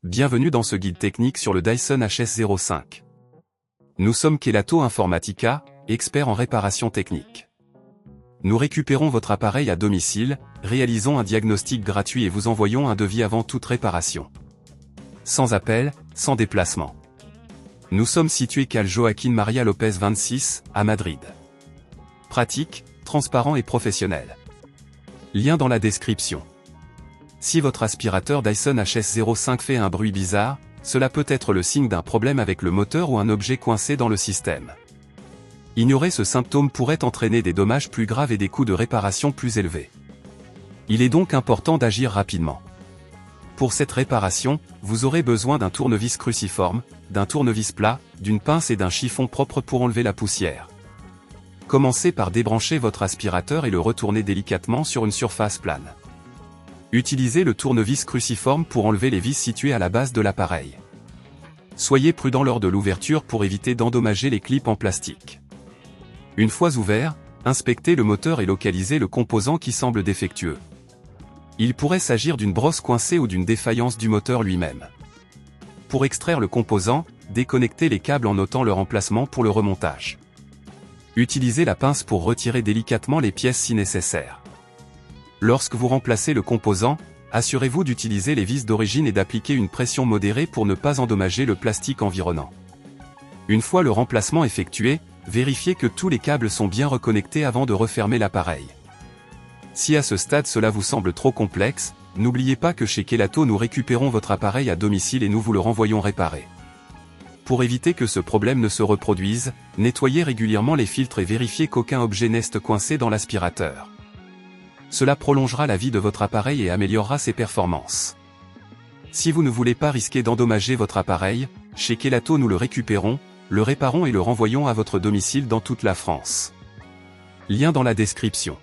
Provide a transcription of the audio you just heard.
Bienvenue dans ce guide technique sur le Dyson HS05. Nous sommes Kelatos Informática, experts en réparation technique. Nous récupérons votre appareil à domicile, réalisons un diagnostic gratuit et vous envoyons un devis avant toute réparation. Sans appel, sans déplacement. Nous sommes situés calle Joaquín María López 26, à Madrid. Pratique, transparent et professionnel. Lien dans la description. Si votre aspirateur Dyson HS05 fait un bruit bizarre, cela peut être le signe d'un problème avec le moteur ou un objet coincé dans le système. Ignorer ce symptôme pourrait entraîner des dommages plus graves et des coûts de réparation plus élevés. Il est donc important d'agir rapidement. Pour cette réparation, vous aurez besoin d'un tournevis cruciforme, d'un tournevis plat, d'une pince et d'un chiffon propre pour enlever la poussière. Commencez par débrancher votre aspirateur et le retourner délicatement sur une surface plane. Utilisez le tournevis cruciforme pour enlever les vis situées à la base de l'appareil. Soyez prudent lors de l'ouverture pour éviter d'endommager les clips en plastique. Une fois ouvert, inspectez le moteur et localisez le composant qui semble défectueux. Il pourrait s'agir d'une brosse coincée ou d'une défaillance du moteur lui-même. Pour extraire le composant, déconnectez les câbles en notant leur emplacement pour le remontage. Utilisez la pince pour retirer délicatement les pièces si nécessaire. Lorsque vous remplacez le composant, assurez-vous d'utiliser les vis d'origine et d'appliquer une pression modérée pour ne pas endommager le plastique environnant. Une fois le remplacement effectué, vérifiez que tous les câbles sont bien reconnectés avant de refermer l'appareil. Si à ce stade cela vous semble trop complexe, n'oubliez pas que chez Kelatos nous récupérons votre appareil à domicile et nous vous le renvoyons réparé. Pour éviter que ce problème ne se reproduise, nettoyez régulièrement les filtres et vérifiez qu'aucun objet neste coincé dans l'aspirateur. Cela prolongera la vie de votre appareil et améliorera ses performances. Si vous ne voulez pas risquer d'endommager votre appareil, chez Kelatos nous le récupérons, le réparons et le renvoyons à votre domicile dans toute la France. Lien dans la description.